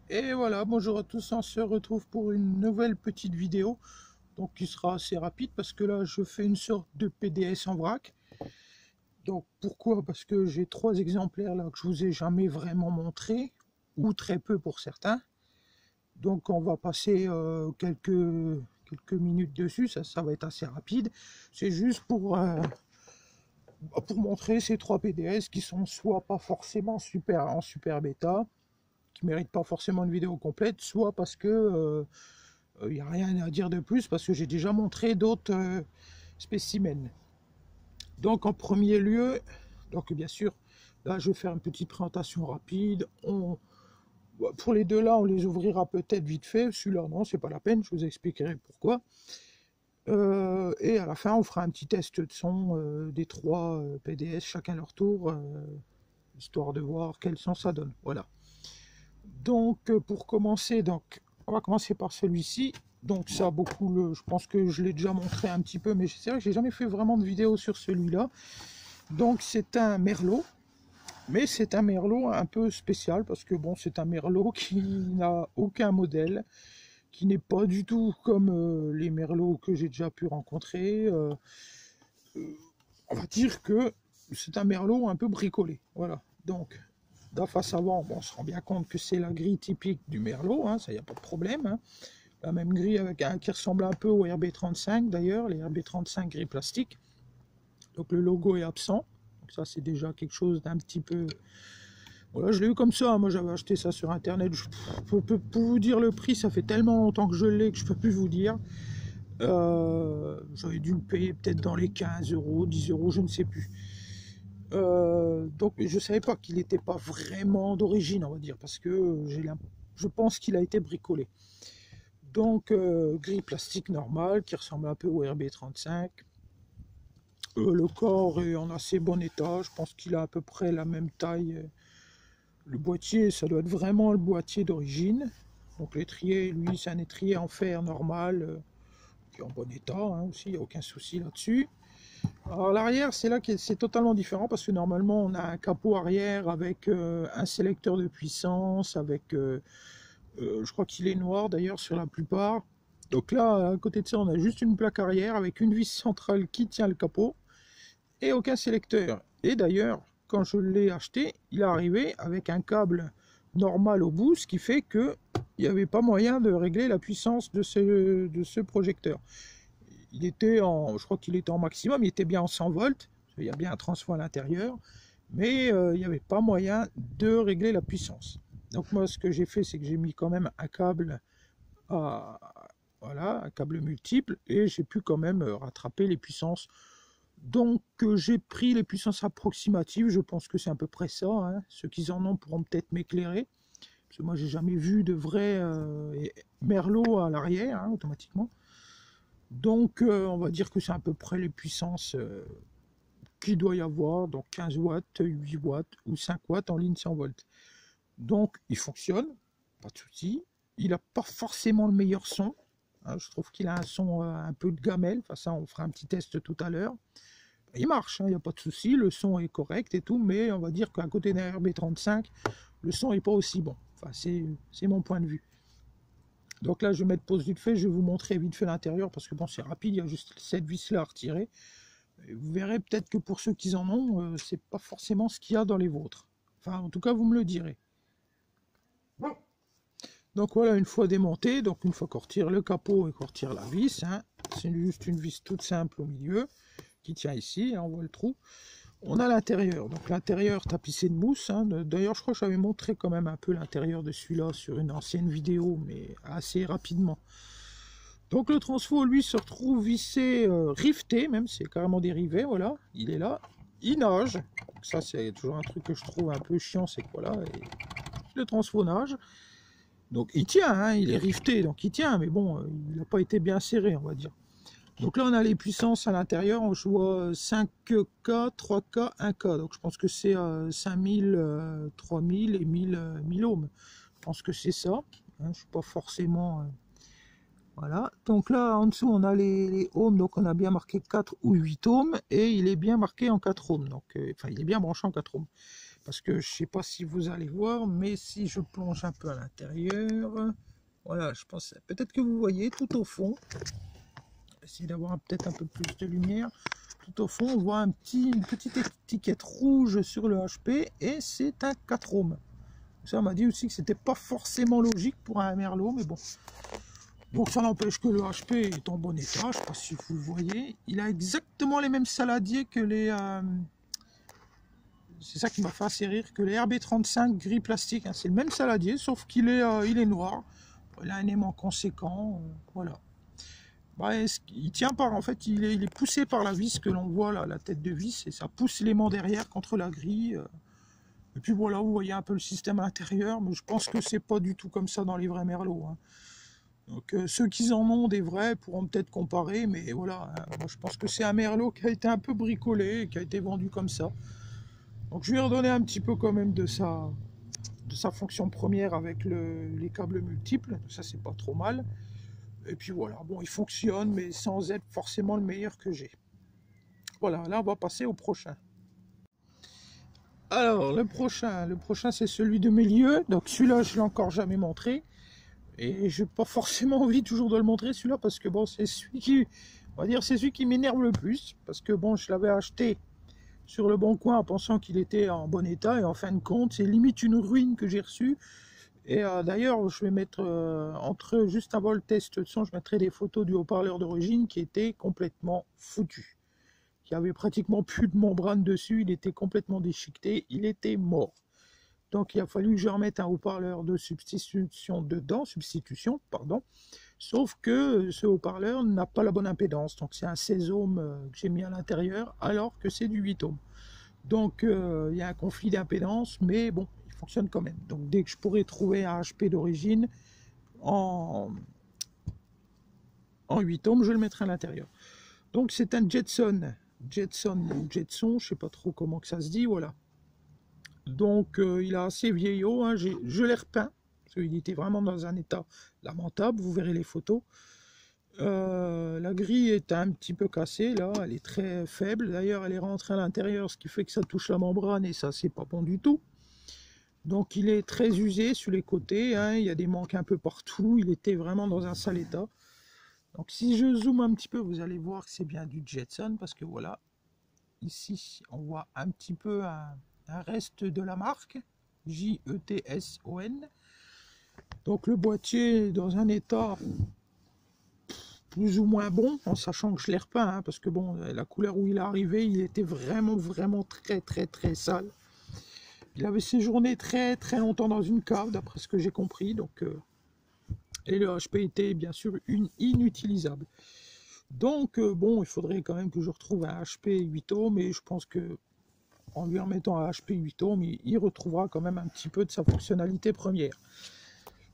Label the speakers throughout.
Speaker 1: Et voilà, bonjour à tous, on se retrouve pour une nouvelle petite vidéo, donc qui sera assez rapide parce que là je fais une sorte de PDS en vrac. Donc pourquoi? Parce que j'ai 3 exemplaires là que je vous ai jamais vraiment montré, ou très peu pour certains. Donc on va passer quelques minutes dessus, ça va être assez rapide. C'est juste pour montrer ces 3 PDS qui sont soit pas forcément en super bêta, qui méritent pas forcément une vidéo complète, soit parce que il n'y a rien à dire de plus parce que j'ai déjà montré d'autres spécimens. Donc en premier lieu, donc bien sûr, là je vais faire une petite présentation rapide. Pour les deux là, on les ouvrira peut-être vite fait. Celui-là, non, c'est pas la peine, je vous expliquerai pourquoi. Et à la fin, on fera un petit test de son des 3 PDS, chacun leur tour, histoire de voir quel son ça donne. Voilà. Donc pour commencer, donc on va commencer par celui-ci. Donc ça beaucoup, je pense que je l'ai déjà montré un petit peu, mais c'est vrai que j'ai jamais fait vraiment de vidéo sur celui-là. Donc c'est un merlot, mais c'est un merlot un peu spécial parce que bon, c'est un merlot qui n'a aucun modèle, qui n'est pas du tout comme les merlots que j'ai déjà pu rencontrer. On va dire que c'est un merlot un peu bricolé. Voilà. Donc la face avant, bon, on se rend bien compte que c'est la grille typique du merlot, hein, ça y a pas de problème. Hein. La même grille avec qui ressemble un peu au RB35 d'ailleurs, les RB35 gris plastique. Donc le logo est absent. Donc ça c'est déjà quelque chose d'un petit peu. Voilà, je l'ai eu comme ça. Hein. Moi j'avais acheté ça sur internet. Pour vous dire le prix, ça fait tellement longtemps que je l'ai que je peux plus vous dire. J'avais dû le payer peut-être dans les 15 euros, 10 euros, je ne sais plus. Donc je savais pas qu'il n'était pas vraiment d'origine, on va dire, parce que je pense qu'il a été bricolé. Donc gris plastique normal qui ressemble un peu au RB35. Le corps est en assez bon état, je pense qu'il a à peu près la même taille. Le boîtier, ça doit être vraiment le boîtier d'origine. Donc l'étrier, lui, c'est un étrier en fer normal, qui est en bon état hein, aussi, il n'y a aucun souci là-dessus. Alors l'arrière, c'est là que c'est totalement différent parce que normalement on a un capot arrière avec un sélecteur de puissance, avec, je crois qu'il est noir d'ailleurs sur la plupart. Donc là, à côté de ça, on a juste une plaque arrière avec une vis centrale qui tient le capot et aucun sélecteur. Et d'ailleurs, quand je l'ai acheté, il est arrivé avec un câble normal au bout, ce qui fait que il n'y avait pas moyen de régler la puissance de ce projecteur. Il était je crois qu'il était en maximum, il était bien en 100 volts, il y a bien un transfo à l'intérieur, mais il n'y avait pas moyen de régler la puissance. Donc moi ce que j'ai fait, c'est que j'ai mis quand même un câble voilà, un câble multiple, et j'ai pu quand même rattraper les puissances. Donc j'ai pris les puissances approximatives, je pense que c'est à peu près ça, hein. Ceux qui en ont pourront peut-être m'éclairer, parce que moi j'ai jamais vu de vrai merlot à l'arrière, hein, automatiquement. Donc on va dire que c'est à peu près les puissances qu'il doit y avoir, donc 15 watts, 8 watts ou 5 watts en ligne 100 volts. Donc il fonctionne, pas de souci. Il n'a pas forcément le meilleur son, hein, je trouve qu'il a un son un peu de gamelle, enfin ça on fera un petit test tout à l'heure. Il marche, il n'y a pas de souci, le son est correct et tout, mais on va dire qu'à côté d'un RB35, le son n'est pas aussi bon. Enfin c'est mon point de vue. Donc là, je vais mettre pause vite fait, je vais vous montrer vite fait l'intérieur, parce que bon, c'est rapide, il y a juste cette vis-là à retirer. Et vous verrez peut-être que pour ceux qui en ont, c'est pas forcément ce qu'il y a dans les vôtres. Enfin, en tout cas, vous me le direz. Donc voilà, une fois démonté, donc une fois qu'on retire le capot et qu'on retire la vis, hein, c'est juste une vis toute simple au milieu, qui tient ici, hein, on voit le trou. On a l'intérieur, donc l'intérieur tapissé de mousse. Hein. D'ailleurs, je crois que j'avais montré quand même un peu l'intérieur de celui-là sur une ancienne vidéo, mais assez rapidement. Donc le transfo, lui, se retrouve vissé, rifté, même, c'est carrément dérivé, voilà, il est là. Il nage, donc ça c'est toujours un truc que je trouve un peu chiant, c'est que voilà, le transfo nage. Donc il tient, hein, il est rifté, donc il tient, mais bon, il n'a pas été bien serré, on va dire. Donc là, on a les puissances à l'intérieur. Je vois 5K, 3K, 1K. Donc je pense que c'est 5000, 3000 et 1000 ohms. Je pense que c'est ça. Hein, je ne suis pas forcément... voilà. Donc là, en dessous, on a les ohms. Donc on a bien marqué 4 ou 8 ohms. Et il est bien marqué en 4 ohms. Donc, enfin, il est bien branché en 4 ohms. parce que je sais pas si vous allez voir, mais si je plonge un peu à l'intérieur, voilà, je pense peut-être que vous voyez tout au fond, essayer d'avoir peut-être un peu plus de lumière, tout au fond on voit une petite étiquette rouge sur le HP et c'est un 4 ohms. Ça m'a dit aussi que c'était pas forcément logique pour un merlot, mais bon. Donc ça n'empêche que le HP est en bon état, je sais pas si vous le voyez. Il a exactement les mêmes saladiers que les... c'est ça qui m'a fait assez rire, que les RB35 gris plastique. Hein. C'est le même saladier, sauf qu'il est, il est noir. Il a un aimant conséquent, voilà. Bah, il tient par, en fait, il est poussé par la vis que l'on voit là, la tête de vis, et ça pousse l'aimant derrière contre la grille. Et puis voilà, vous voyez un peu le système à l'intérieur, mais je pense que c'est pas du tout comme ça dans les vrais merlots. Hein. Donc ceux qui en ont des vrais pourront peut-être comparer, mais voilà, moi je pense que c'est un merlot qui a été un peu bricolé et qui a été vendu comme ça. Donc je vais redonner un petit peu quand même de sa fonction première avec les câbles multiples, ça c'est pas trop mal. Et puis voilà, bon il fonctionne, mais sans être forcément le meilleur que j'ai. Voilà, là on va passer au prochain. Alors le prochain c'est celui de milieu, donc celui-là je l'ai encore jamais montré. Et j'ai pas forcément envie toujours de le montrer celui-là parce que bon c'est celui qui, on va dire c'est celui qui m'énerve le plus parce que bon je l'avais acheté sur le bon coin en pensant qu'il était en bon état et en fin de compte c'est limite une ruine que j'ai reçue. Et d'ailleurs je vais mettre juste avant le test de son je mettrai des photos du haut-parleur d'origine qui était complètement foutu. Il y avait pratiquement plus de membrane dessus, il était complètement déchiqueté, il était mort. Donc il a fallu que je remette un haut-parleur de substitution dedans, sauf que ce haut-parleur n'a pas la bonne impédance, donc c'est un 16 ohms que j'ai mis à l'intérieur, alors que c'est du 8 ohms. Donc il y a un conflit d'impédance, mais bon, il fonctionne quand même. Donc dès que je pourrai trouver un HP d'origine en 8 ohms, je le mettrai à l'intérieur. Donc c'est un Jetson, je ne sais pas trop comment que ça se dit, voilà. Donc il est assez vieillot, hein. Je l'ai repeint, parce qu'il était vraiment dans un état lamentable, vous verrez les photos. La grille est un petit peu cassée, là, elle est très faible, d'ailleurs elle est rentrée à l'intérieur, ce qui fait que ça touche la membrane, et ça c'est pas bon du tout. Donc il est très usé sur les côtés, hein. Il y a des manques un peu partout, il était vraiment dans un sale état. Donc si je zoome un petit peu, vous allez voir que c'est bien du Jetson, parce que voilà, ici on voit un petit peu un reste de la marque, J-E-T-S-O-N. Donc le boîtier est dans un état plus ou moins bon, en sachant que je l'ai repeint, hein, parce que bon, la couleur où il est arrivé, il était vraiment très sale. Il avait séjourné très longtemps dans une cave, d'après ce que j'ai compris, donc et le HP était bien sûr inutilisable. Donc bon, il faudrait quand même que je retrouve un HP 8 ohms, mais je pense que en lui remettant un HP 8 ohms, il retrouvera quand même un petit peu de sa fonctionnalité première.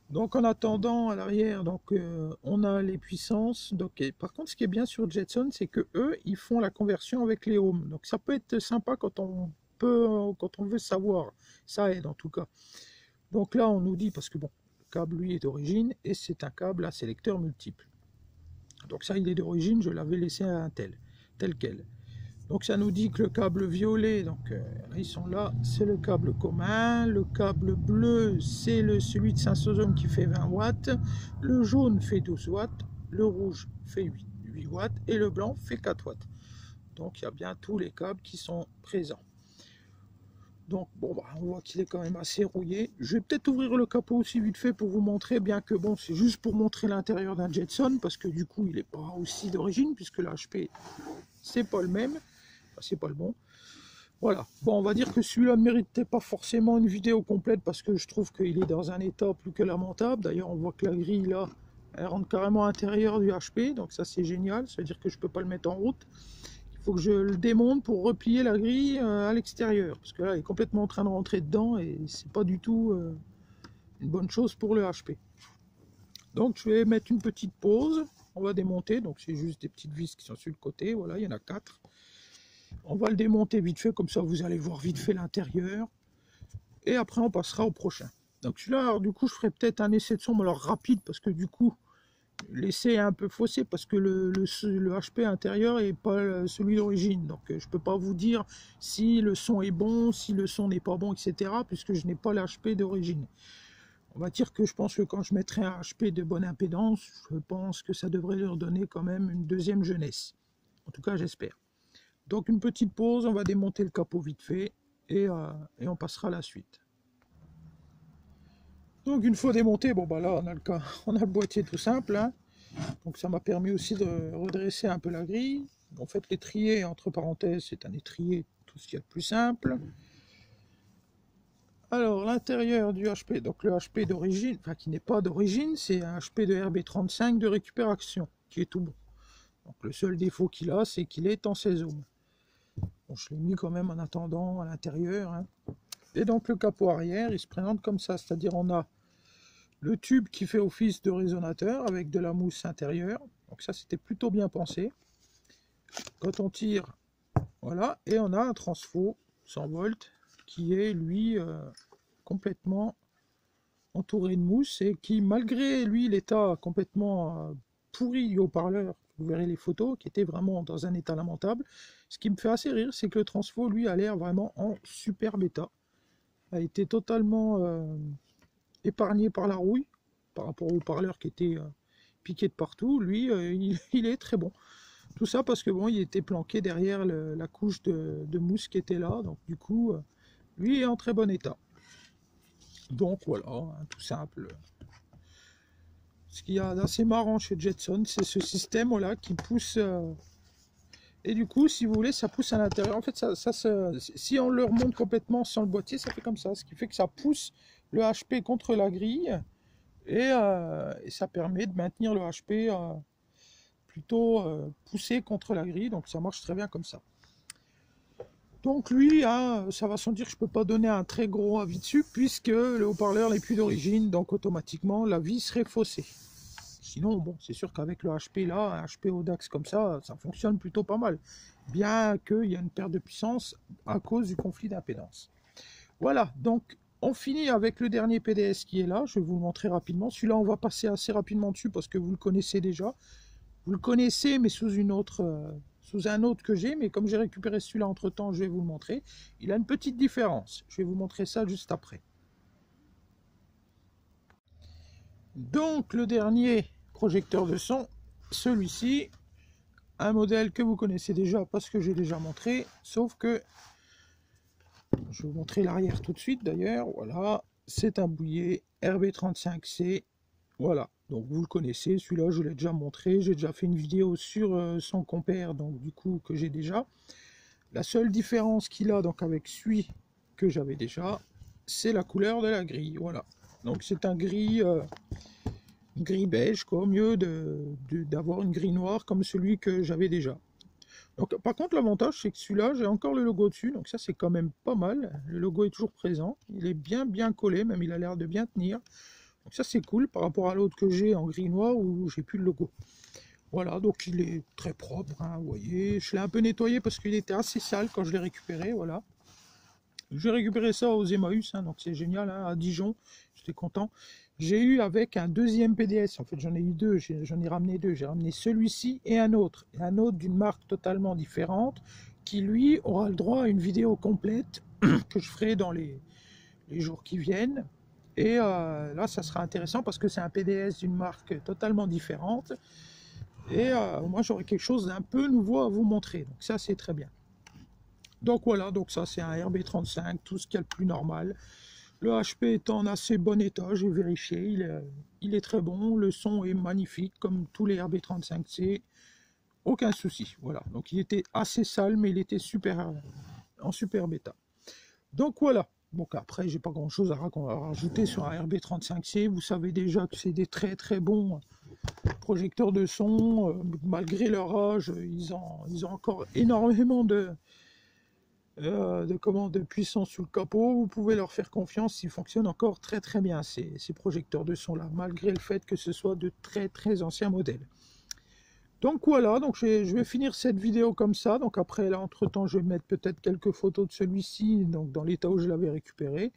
Speaker 1: Donc en attendant, à l'arrière, donc on a les puissances. Donc, par contre, ce qui est bien sur Jetson, c'est que eux, ils font la conversion avec les ohms. Donc ça peut être sympa quand on veut savoir. Ça aide en tout cas. Donc là, on nous dit, parce que bon, le câble lui est d'origine, et c'est un câble à sélecteur multiple. Donc ça, il est d'origine, je l'avais laissé à un tel quel. Donc ça nous dit que le câble violet, donc ils sont là, c'est le câble commun, le câble bleu c'est celui de Saint-Sozome qui fait 20 watts, le jaune fait 12 watts, le rouge fait 8 watts et le blanc fait 4 watts. Donc il y a bien tous les câbles qui sont présents. Donc bon, bah, on voit qu'il est quand même assez rouillé. Je vais peut-être ouvrir le capot aussi vite fait pour vous montrer, bien que bon, c'est juste pour montrer l'intérieur d'un Jetson, parce que du coup il n'est pas aussi d'origine, puisque l'HP c'est pas le même. C'est pas le bon. Voilà. Bon, on va dire que celui-là ne méritait pas forcément une vidéo complète parce que je trouve qu'il est dans un état plus que lamentable. D'ailleurs, on voit que la grille là, elle rentre carrément à l'intérieur du HP, donc ça c'est génial. Ça veut dire que je peux pas le mettre en route. Il faut que je le démonte pour replier la grille à l'extérieur, parce que là, il est complètement en train de rentrer dedans et c'est pas du tout une bonne chose pour le HP. Donc, je vais mettre une petite pause. On va démonter. Donc, c'est juste des petites vis qui sont sur le côté. Voilà, il y en a 4. On va le démonter vite fait, comme ça vous allez voir vite fait l'intérieur. Et après on passera au prochain. Donc celui-là, du coup, je ferai peut-être un essai de son, mais alors rapide, parce que du coup, l'essai est un peu faussé parce que le HP intérieur n'est pas celui d'origine. Donc je ne peux pas vous dire si le son est bon, si le son n'est pas bon, etc. puisque je n'ai pas le HP d'origine. On va dire que je pense que quand je mettrai un HP de bonne impédance, je pense que ça devrait leur donner quand même une deuxième jeunesse. En tout cas, j'espère. Donc une petite pause, on va démonter le capot vite fait et on passera à la suite. Donc une fois démonté, bon bah là on a le boîtier tout simple, hein. Donc ça m'a permis aussi de redresser un peu la grille. En fait l'étrier, entre parenthèses, c'est un étrier tout ce qu'il y a de plus simple. Alors l'intérieur du HP, donc le HP d'origine, enfin qui n'est pas d'origine, c'est un HP de RB35 de récupération, qui est tout bon. Donc le seul défaut qu'il a, c'est qu'il est en 16 ohms. Bon, je l'ai mis quand même en attendant à l'intérieur, hein. Et donc le capot arrière, il se présente comme ça, c'est-à-dire on a le tube qui fait office de résonateur avec de la mousse intérieure. Donc ça c'était plutôt bien pensé. Quand on tire, voilà, et on a un transfo 100 volts qui est lui complètement entouré de mousse et qui, malgré lui l'état complètement pourri du haut-parleur, vous verrez les photos, qui était vraiment dans un état lamentable, ce qui me fait assez rire, c'est que le transfo lui a l'air vraiment en super état, a été totalement épargné par la rouille par rapport au haut-parleur qui était piqué de partout. Lui il est très bon, tout ça parce que bon, il était planqué derrière la couche de mousse qui était là, donc du coup lui est en très bon état. Donc voilà, hein, tout simple. Ce qu'il y a d'assez marrant chez Jetson, c'est ce système là qui pousse et du coup, si vous voulez, ça pousse à l'intérieur. En fait, si on le remonte complètement sans le boîtier, ça fait comme ça. Ce qui fait que ça pousse le HP contre la grille et ça permet de maintenir le HP plutôt poussé contre la grille. Donc ça marche très bien comme ça. Donc lui, hein, ça va sans dire que je ne peux pas donner un très gros avis dessus puisque le haut-parleur n'est plus d'origine. Donc automatiquement, la vie serait faussée. Sinon, bon, c'est sûr qu'avec le HP là, un HP Audax comme ça fonctionne plutôt pas mal. Bien qu'il y a une perte de puissance à cause du conflit d'impédance. Voilà, donc on finit avec le dernier PDS qui est là. Je vais vous le montrer rapidement. Celui-là, on va passer assez rapidement dessus parce que vous le connaissez déjà. Vous le connaissez, mais sous un autre que j'ai. Mais comme j'ai récupéré celui-là entre-temps, je vais vous le montrer. Il a une petite différence. Je vais vous montrer ça juste après. Donc, le dernier projecteur de son, celui-ci, un modèle que vous connaissez déjà parce que j'ai déjà montré, sauf que je vais vous montrer l'arrière tout de suite d'ailleurs. Voilà, c'est un bouillet RB35C. Voilà, donc vous le connaissez, celui-là je l'ai déjà montré, j'ai déjà fait une vidéo sur son compère, donc du coup que j'ai déjà. La seule différence qu'il a donc avec celui que j'avais déjà, c'est la couleur de la grille. Voilà, donc c'est un gris beige, quoi, au mieux d'avoir une grille noire comme celui que j'avais déjà. Donc, par contre, l'avantage, c'est que celui-là, j'ai encore le logo dessus, donc ça, c'est quand même pas mal. Le logo est toujours présent, il est bien collé, même il a l'air de bien tenir. Donc ça, c'est cool par rapport à l'autre que j'ai en gris noir où j'ai plus le logo. Voilà, donc il est très propre, hein, vous voyez. Je l'ai un peu nettoyé parce qu'il était assez sale quand je l'ai récupéré, voilà. J'ai récupéré ça aux Emmaüs, hein, donc c'est génial, hein, à Dijon, j'étais content. J'ai eu avec un deuxième PDS, en fait j'en ai eu deux, j'en ai ramené deux. J'ai ramené celui-ci et un autre d'une marque totalement différente, qui lui aura le droit à une vidéo complète que je ferai dans les jours qui viennent. Et là ça sera intéressant parce que c'est un PDS d'une marque totalement différente. Et moi j'aurai quelque chose d'un peu nouveau à vous montrer, donc ça c'est très bien. Donc voilà, donc ça c'est un RB35, tout ce qu'il y a le plus normal. Le HP est en assez bon état, j'ai vérifié, il est très bon, le son est magnifique comme tous les RB35C, aucun souci. Voilà, donc il était assez sale mais il était en super bêta. Donc voilà, donc après j'ai pas grand chose à rajouter sur un RB35C, vous savez déjà que c'est des très bons projecteurs de son, malgré leur âge, ils ont encore énormément de puissance sous le capot. Vous pouvez leur faire confiance, ils fonctionnent encore très bien ces projecteurs de son là, malgré le fait que ce soit de très anciens modèles. Donc voilà, donc je vais finir cette vidéo comme ça. Donc après là, entre temps, je vais mettre peut-être quelques photos de celui-ci, donc dans l'état où je l'avais récupéré.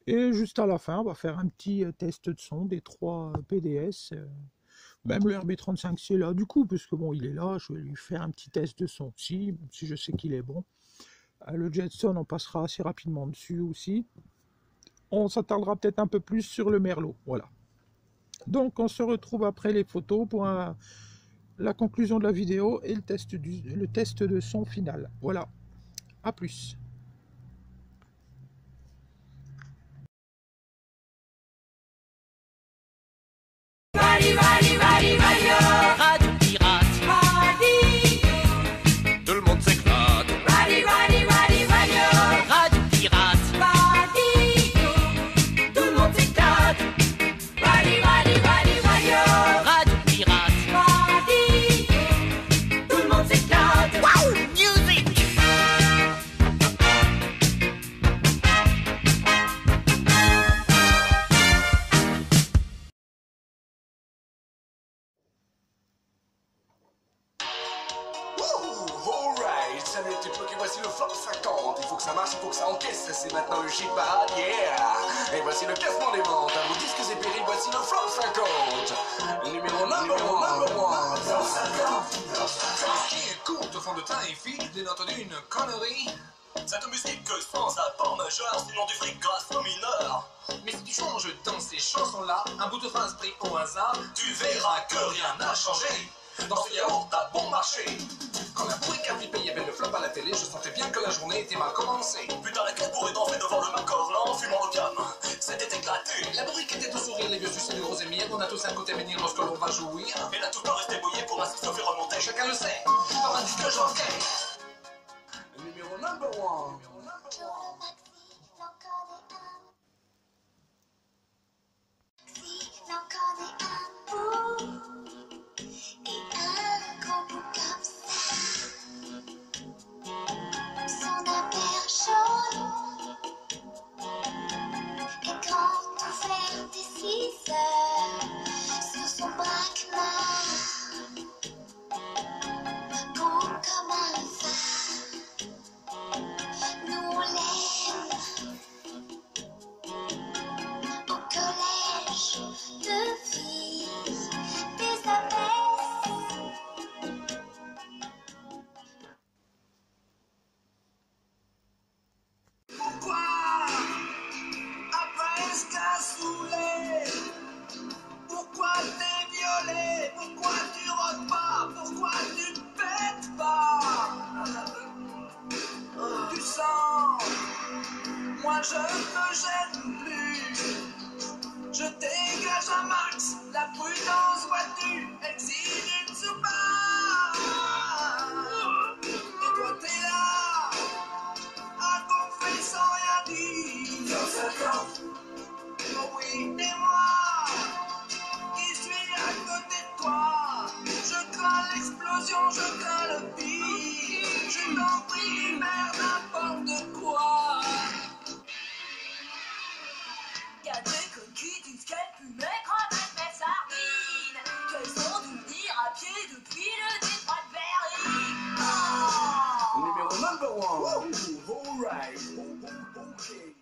Speaker 1: Et juste à la fin, on va faire un petit test de son des 3 PDS. Même le RB35C là, du coup, parce que bon, il est là, je vais lui faire un petit test de son aussi, si je sais qu'il est bon. Le Jetson, on passera assez rapidement dessus aussi. On s'attardera peut-être un peu plus sur le Merlot, voilà. Donc, on se retrouve après les photos pour la conclusion de la vidéo et le test de son final. Voilà, à plus.
Speaker 2: Radio Pirate. Tout le monde s'éclate. Radio Pirate. Tout le monde s'éclate. Radio Pirate. Tout le monde s'éclate. Wow, music.
Speaker 3: Salut les petits trucs, et voici le flop 50. Il faut que ça marche, il faut que ça encaisse, c'est maintenant le shit parade, yeah. Et voici le classement des ventes, à vos disques et péris, voici le flop 50. Numéro number one. Qui écoute au fond de teint et fille, bien entendu une connerie. Cette musique sans apport majeur, sinon du fric grâce aux mineurs. Mais si tu changes dans ces chansons-là, un bout de phrase pris au hasard, tu verras que rien n'a changé. Dans ce yaourt à bon marché. Quand la bourrique a pipé, y avait le flop à la télé, je sentais bien que la journée était mal commencée. Putain, la quête bourrée d'envie devant le Macor, là, en fumant le cam, c'était éclaté. La bourrique était au sourire, les vieux sucés du gros émir, on a tous un côté bénir lorsque l'on va jouir. Et là, tout peut rester bouillé pour ainsi se faire remonter, chacun le sait, par un disque jockey. Numéro number one. Pourquoi t'es violé? Pourquoi tu rotes pas? Pourquoi tu te pètes pas? Tu sens, moi je ne gêne plus. Je dégage un max, la prudence vois-tu, exige une soupape. Et toi t'es là, à gonfler sans rien dire. Oh oui, et moi qui suis à côté de toi, je crains l'explosion, je crains le pire. Je t'en prie, merde, n'importe quoi.
Speaker 4: Y'a des coquilles d'une scalpe, mes crevettes, mes sardines, qu'elles ont dû venir à pied depuis le détroit de Berlin. Oh.
Speaker 3: Numéro number one. Alright. Okay.